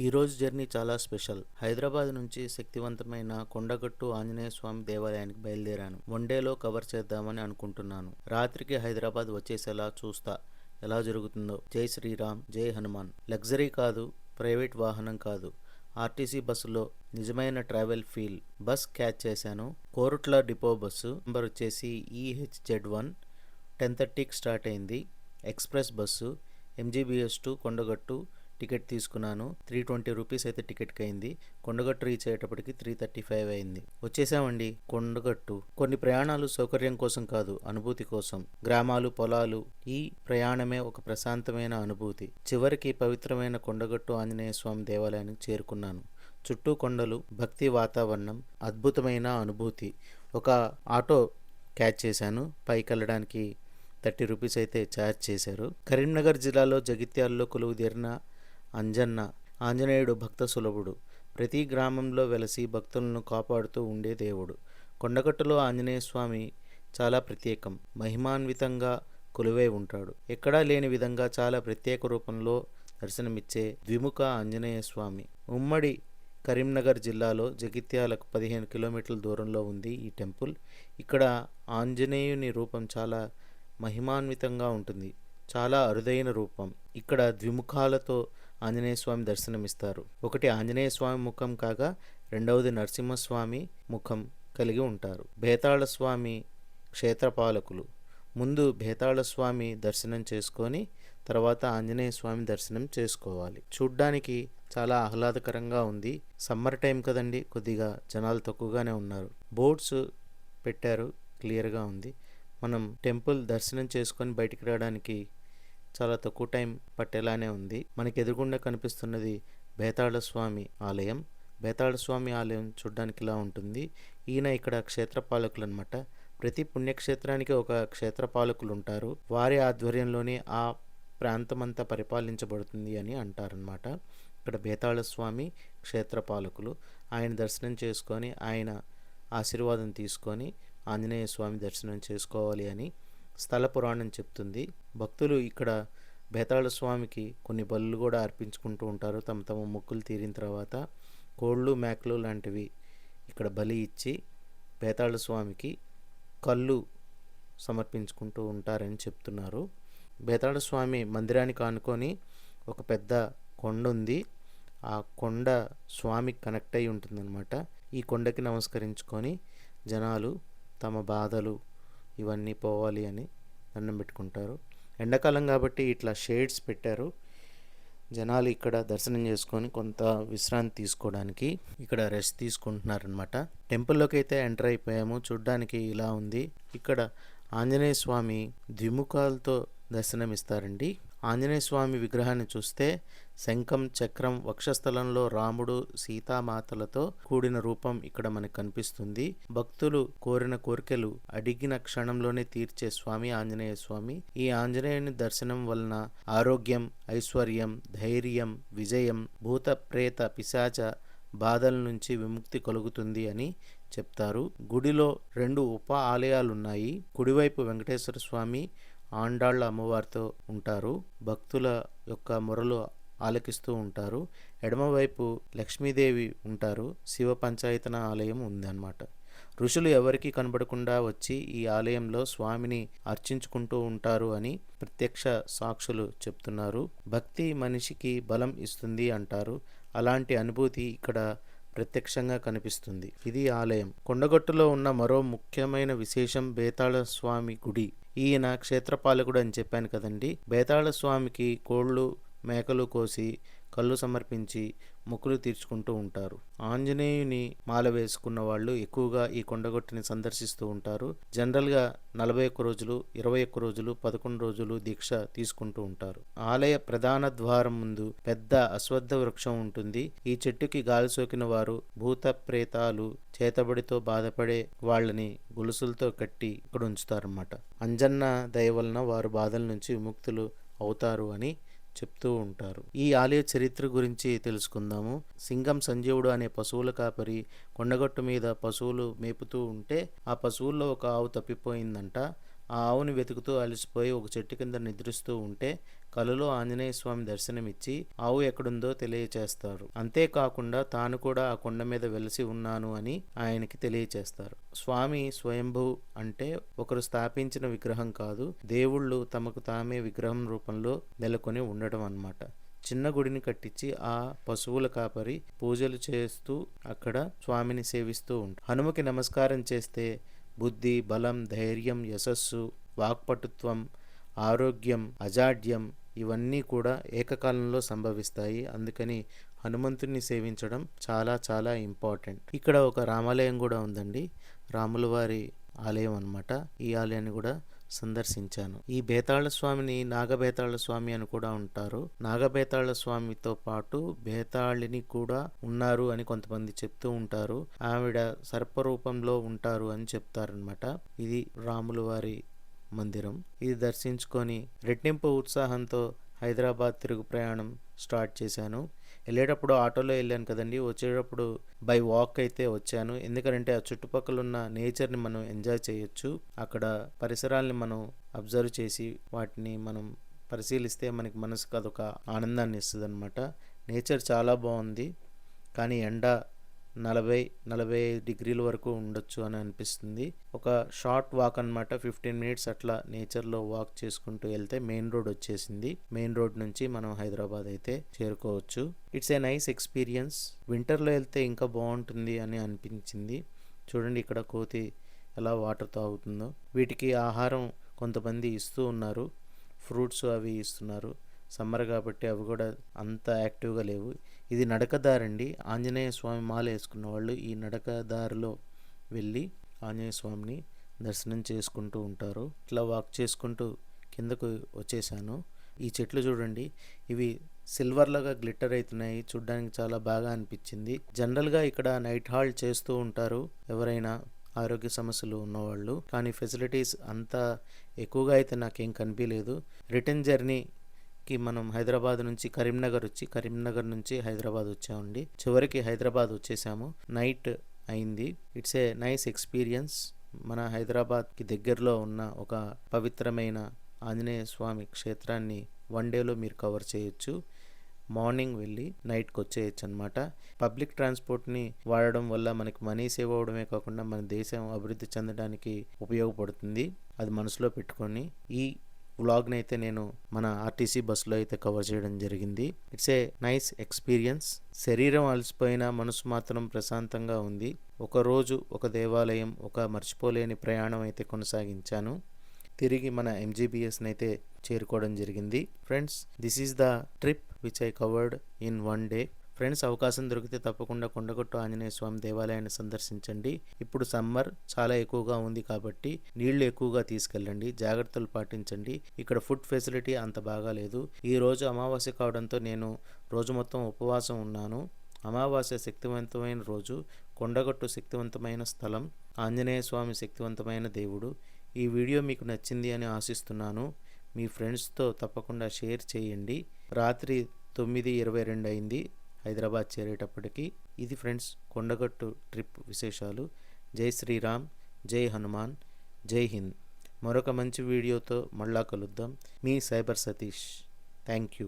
ఈరోజు జర్నీ చాలా స్పెషల్. హైదరాబాద్ నుంచి శక్తివంతమైన కొండగట్టు ఆంజనేయ స్వామి దేవాలయానికి బయలుదేరాను. వన్ డేలో కవర్ చేద్దామని అనుకుంటున్నాను. రాత్రికి హైదరాబాద్ వచ్చేసేలా చూస్తా ఎలా జరుగుతుందో. జై శ్రీరామ్, జై హనుమాన్. లగ్జరీ కాదు, ప్రైవేట్ వాహనం కాదు, ఆర్టీసీ బస్సులో నిజమైన ట్రావెల్ ఫీల్. బస్ క్యాచ్ చేశాను. కోరుట్ల డిపో బస్సు నెంబర్ వచ్చేసి EHZ1. 10:30కి స్టార్ట్ అయింది. Express bus MGBS to Kondagattu. Ticket తీసుకున్నాను. 320 రూపీస్ అయితే టికెట్కి అయింది. కొండగట్టు రీచ్ అయ్యేటప్పటికి 3:35 అయింది. వచ్చేసామండి కొండగట్టు. కొన్ని ప్రయాణాలు సౌకర్యం కోసం కాదు, అనుభూతి కోసం. గ్రామాలు, పొలాలు, ఈ ప్రయాణమే ఒక ప్రశాంతమైన అనుభూతి. చివరికి పవిత్రమైన కొండగట్టు ఆంజనేయ స్వామి దేవాలయానికి చేరుకున్నాను. చుట్టూ కొండలు, భక్తి వాతావరణం, అద్భుతమైన అనుభూతి. ఒక ఆటో క్యాచ్ చేశాను. పైకి వెళ్ళడానికి 30 రూపీస్ అయితే ఛార్జ్ చేశారు. కరీంనగర్ జిల్లాలో జగిత్యాలలో కొలువుదీరిన అంజన్న ఆంజనేయుడు భక్త సులభుడు. ప్రతి గ్రామంలో వెలసి భక్తులను కాపాడుతూ ఉండే దేవుడు. కొండగట్టులో ఆంజనేయ స్వామి చాలా ప్రత్యేకం. మహిమాన్వితంగా కొలువై ఉంటాడు. ఎక్కడా లేని విధంగా చాలా ప్రత్యేక రూపంలో దర్శనమిచ్చే ద్విముఖ ఆంజనేయ స్వామి. ఉమ్మడి కరీంనగర్ జిల్లాలో జగిత్యాలకు 15 కిలోమీటర్ల దూరంలో ఉంది ఈ టెంపుల్. ఇక్కడ ఆంజనేయుని రూపం చాలా మహిమాన్వితంగా ఉంటుంది. చాలా అరుదైన రూపం. ఇక్కడ ద్విముఖాలతో ఆంజనేయ స్వామి దర్శనమిస్తారు. ఒకటి ఆంజనేయ స్వామి ముఖం కాగా రెండవది నరసింహస్వామి ముఖం కలిగి ఉంటారు. బేతాళ స్వామి క్షేత్రపాలకులు. ముందు బేతాళ స్వామి దర్శనం చేసుకొని తర్వాత ఆంజనేయ స్వామి దర్శనం చేసుకోవాలి. చూడ్డానికి చాలా ఆహ్లాదకరంగా ఉంది. సమ్మర్ టైం కదండి, కొద్దిగా జనాలు తక్కువగానే ఉన్నారు. బోర్డ్స్ పెట్టారు, క్లియర్గా ఉంది. మనం టెంపుల్ దర్శనం చేసుకొని బయటికి రావడానికి చాలా తక్కువ టైం పట్టేలానే ఉంది. మనకి ఎదురుగుండా కనిపిస్తున్నది బేతాళ స్వామి ఆలయం. బేతాళ స్వామి ఆలయం చూడ్డానికి ఇలా ఉంటుంది. ఈయన ఇక్కడ క్షేత్రపాలకులు అనమాట. ప్రతి పుణ్యక్షేత్రానికి ఒక క్షేత్రపాలకులు ఉంటారు. వారి ఆధ్వర్యంలోనే ఆ ప్రాంతమంతా పరిపాలించబడుతుంది అని అంటారనమాట. ఇక్కడ బేతాళ స్వామి క్షేత్రపాలకులు. ఆయన దర్శనం చేసుకొని ఆయన ఆశీర్వాదం తీసుకొని ఆంజనేయ స్వామి దర్శనం చేసుకోవాలి అని స్థల పురాణం చెప్తుంది. భక్తులు ఇక్కడ బేతాళ స్వామికి కొన్ని బలులు కూడా అర్పించుకుంటూ ఉంటారు. తమ తమ మొక్కులు తీరిన తర్వాత కోళ్ళు, మేకలు లాంటివి ఇక్కడ బలి ఇచ్చి బేతాళ స్వామికి కళ్ళు సమర్పించుకుంటూ ఉంటారని చెప్తున్నారు. బేతాళ స్వామి మందిరానికి ఆనుకొని ఒక పెద్ద కొండ ఉంది. ఆ కొండ స్వామికి కనెక్ట్ అయి ఉంటుందన్నమాట. ఈ కొండకి నమస్కరించుకొని జనాలు తమ బాధలు ఇవన్నీ పోవాలి అని దండం పెట్టుకుంటారు. ఎండాకాలం కాబట్టి ఇట్లా షేడ్స్ పెట్టారు. జనాలు ఇక్కడ దర్శనం చేసుకొని కొంత విశ్రాంతి తీసుకోవడానికి ఇక్కడ రెస్ట్ తీసుకుంటున్నారనమాట. టెంపుల్లోకి అయితే ఎంటర్ అయిపోయాము. చూడ్డానికి ఇలా ఉంది. ఇక్కడ ఆంజనేయ స్వామి ద్విముఖాలతో దర్శనమిస్తారండి. ఆంజనేయ స్వామి విగ్రహాన్ని చూస్తే శంఖం, చక్రం, వక్షస్థలంలో రాముడు, సీతామాతలతో కూడిన రూపం ఇక్కడ మనకు కనిపిస్తుంది. భక్తులు కోరిన కోరికలు అడిగిన క్షణంలోనే తీర్చే స్వామి ఆంజనేయ స్వామి. ఈ ఆంజనేయుని దర్శనం వలన ఆరోగ్యం, ఐశ్వర్యం, ధైర్యం, విజయం, భూత ప్రేత పిశాచ బాధల నుంచి విముక్తి కలుగుతుంది అని చెప్తారు. గుడిలో 2 ఉప ఆలయాలున్నాయి. కుడివైపు వెంకటేశ్వర స్వామి, ఆండాళ్ళ అమ్మవారితో ఉంటారు. భక్తుల యొక్క మొరలు ఆలకిస్తూ ఉంటారు. ఎడమవైపు లక్ష్మీదేవి ఉంటారు. శివ పంచాయతన ఆలయం ఉందన్నమాట. ఋషులు ఎవరికీ కనబడకుండా వచ్చి ఈ ఆలయంలో స్వామిని అర్చించుకుంటూ ఉంటారు అని ప్రత్యక్ష సాక్షులు చెప్తున్నారు. భక్తి మనిషికి బలం ఇస్తుంది అంటారు. అలాంటి అనుభూతి ఇక్కడ ప్రత్యక్షంగా కనిపిస్తుంది. ఇది ఆలయం. కొండగట్టులో ఉన్న మరో ముఖ్యమైన విశేషం బేతాళ స్వామి గుడి. ఈయన క్షేత్రపాలకుడు అని చెప్పాను కదండి. బేతాళ స్వామికి కోళ్ళు, మేకలు కోసి కళ్ళు సమర్పించి మొక్కులు తీర్చుకుంటూ ఉంటారు. ఆంజనేయుని మాల వేసుకున్న వాళ్ళు ఎక్కువగా ఈ కొండగట్టుని సందర్శిస్తూ ఉంటారు. జనరల్గా 41 రోజులు, 21 రోజులు, 11 రోజులు దీక్ష తీసుకుంటూ ఉంటారు. ఆలయ ప్రధాన ద్వారం ముందు పెద్ద అశ్వత్థ వృక్షం ఉంటుంది. ఈ చెట్టుకి గాలి సోకిన వారు, భూత ప్రేతాలు చేతబడితో బాధపడే వాళ్ళని గొలుసులతో కట్టి ఇక్కడ ఉంచుతారన్నమాట. అంజన్న దయ వలన వారు బాధల నుంచి విముక్తులు అవుతారు అని చెప్తూ ఉంటారు. ఈ ఆలయ చరిత్ర గురించి తెలుసుకుందాము. సింగం సంజీవుడు అనే పశువుల కాపరి కొండగట్టు మీద పశువులు మేపుతూ ఉంటే ఆ పశువుల్లో ఒక ఆవు తప్పిపోయిందంట. ఆ ఆవుని వెతుకుతూ అలసిపోయి ఒక చెట్టు కింద నిద్రిస్తూ ఉంటే కలలో ఆంజనేయ స్వామి దర్శనమిచ్చి ఆవు ఎక్కడుందో తెలియచేస్తారు. అంతేకాకుండా తాను కూడా ఆ కొండ మీద వెలిసి ఉన్నాను అని ఆయనకి తెలియచేస్తారు. స్వామి స్వయంభూ అంటే ఒకరు స్థాపించిన విగ్రహం కాదు, దేవుళ్ళు తమకు తామే విగ్రహం రూపంలో నెలకొని ఉండడం అన్నమాట. చిన్న గుడిని కట్టించి ఆ పశువుల కాపరి పూజలు చేస్తూ అక్కడ స్వామిని సేవిస్తూ ఉంటారు. హనుమకి నమస్కారం చేస్తే బుద్ధి, బలం, ధైర్యం, యశస్సు, వాక్పటుత్వం, ఆరోగ్యం, అజాడ్యం ఇవన్నీ కూడా ఏకకాలంలో సంభవిస్తాయి. అందుకని హనుమంతుడిని సేవించడం చాలా చాలా ఇంపార్టెంట్. ఇక్కడ ఒక రామాలయం కూడా ఉందండి, రాముల వారి ఆలయం అన్నమాట. ఈ ఆలయాన్ని కూడా సందర్శించాను. ఈ బేతాళ స్వామిని నాగబేతాళ స్వామి అని కూడా ఉంటారు. నాగబేతాళ స్వామితో పాటు బేతాళిని కూడా ఉన్నారు అని కొంతమంది చెప్తూ ఉంటారు. ఆవిడ సర్పరూపంలో ఉంటారు అని చెప్తారనమాట. ఇది రాముల వారి మందిరం. ఇది దర్శించుకొని రెట్టింపు ఉత్సాహంతో హైదరాబాద్ తిరుగు ప్రయాణం స్టార్ట్ చేశాను. వెళ్ళేటప్పుడు ఆటోలో వెళ్ళాను కదండి, వచ్చేటప్పుడు బై వాక్ అయితే వచ్చాను. ఎందుకంటే ఆ చుట్టుపక్కల ఉన్న నేచర్ని మనం ఎంజాయ్ చేయొచ్చు. అక్కడ పరిసరాల్ని మనం అబ్జర్వ్ చేసి వాటిని మనం పరిశీలిస్తే మనకి మనసుకు అదొక ఆనందాన్ని ఇస్తుంది అనమాట. నేచర్ చాలా బాగుంది, కానీ ఎండ 40-45 డిగ్రీల వరకు ఉండొచ్చు అని అనిపిస్తుంది. ఒక షార్ట్ వాక్ అనమాట, 15 మినిట్స్ అట్లా నేచర్లో వాక్ చేసుకుంటూ వెళ్తే మెయిన్ రోడ్ వచ్చేసింది. మెయిన్ రోడ్ నుంచి మనం హైదరాబాద్ అయితే చేరుకోవచ్చు. It's a nice experience. వింటర్లో వెళ్తే ఇంకా బాగుంటుంది అని అనిపించింది. చూడండి ఇక్కడ కోతి ఎలా వాటర్ తాగుతుందో. వీటికి ఆహారం కొంతమంది ఇస్తూ ఉన్నారు, ఫ్రూట్స్ అవి ఇస్తున్నారు. సమ్మర్ కాబట్టి అవి కూడా అంత యాక్టివ్గా లేవు. ఇది నడకదారండి. ఆంజనేయ స్వామి మాల వేసుకున్న వాళ్ళు ఈ నడకదారిలో వెళ్ళి ఆంజనేయ స్వామిని దర్శనం చేసుకుంటూ ఉంటారు. ఇట్లా వాక్ చేసుకుంటూ కిందకు వచ్చేసాను. ఈ చెట్లు చూడండి, ఇవి సిల్వర్లాగా గ్లిట్టర్ అవుతున్నాయి. చూడ్డానికి చాలా బాగా అనిపించింది. జనరల్గా ఇక్కడ నైట్ హాల్ట్ చేస్తూ ఉంటారు ఎవరైనా ఆరోగ్య సమస్యలు ఉన్నవాళ్ళు, కానీ ఫెసిలిటీస్ అంత ఎక్కువగా అయితే నాకేం కనిపించలేదు. రిటర్న్ జర్నీకి మనం హైదరాబాద్ నుంచి కరీంనగర్ వచ్చి కరీంనగర్ నుంచి హైదరాబాద్ వచ్చామండి. చివరికి హైదరాబాద్ వచ్చేసాము. నైట్ అయింది. It's a nice experience. మన హైదరాబాద్కి దగ్గరలో ఉన్న ఒక పవిత్రమైన ఆంజనేయ స్వామి క్షేత్రాన్ని వన్ డేలో మీరు కవర్ చేయొచ్చు. మార్నింగ్ వెళ్ళి నైట్కి వచ్చేయచ్చు అనమాట. పబ్లిక్ ట్రాన్స్పోర్ట్ని వాడడం వల్ల మనకి మనీ సేవ్ అవడమే కాకుండా మన దేశం అభివృద్ధి చెందడానికి ఉపయోగపడుతుంది. అది మనసులో పెట్టుకొని ఈ వ్లాగ్ని అయితే నేను మన ఆర్టీసీ బస్సులో అయితే కవర్ చేయడం జరిగింది. It's a nice experience. శరీరం అలసిపోయినా మనసు మాత్రం ప్రశాంతంగా ఉంది. ఒక రోజు ఒక దేవాలయం, ఒక మర్చిపోలేని ప్రయాణం అయితే కొనసాగించాను. తిరిగి మన ఎంజీబీఎస్ని అయితే చేరుకోవడం జరిగింది. Friends, this is the trip which I covered in one day. Friends, అవకాశం దొరికితే తప్పకుండా కొండగట్టు ఆంజనేయ స్వామి దేవాలయాన్ని సందర్శించండి. ఇప్పుడు సమ్మర్ చాలా ఎక్కువగా ఉంది కాబట్టి నీళ్లు ఎక్కువగా తీసుకెళ్ళండి, జాగ్రత్తలు పాటించండి. ఇక్కడ ఫుడ్ ఫెసిలిటీ అంత బాగా లేదు. ఈ రోజు అమావాస్య కావడంతో నేను రోజు మొత్తం ఉపవాసం ఉన్నాను. అమావాస్య శక్తివంతమైన రోజు. కొండగట్టు శక్తివంతమైన స్థలం. ఆంజనేయ స్వామి శక్తివంతమైన దేవుడు. ఈ వీడియో మీకు నచ్చింది అని ఆశిస్తున్నాను. మీ ఫ్రెండ్స్తో తప్పకుండా షేర్ చేయండి. రాత్రి 9:22 అయింది హైదరాబాద్ చేరేటప్పటికి. ఇది ఫ్రెండ్స్ కొండగట్టు ట్రిప్ విశేషాలు. జై శ్రీరామ్, జై హనుమాన్, జై హింద్. మరొక మంచి వీడియోతో మళ్ళా కలుద్దాం. మీ సైబర్ సతీష్. Thank you.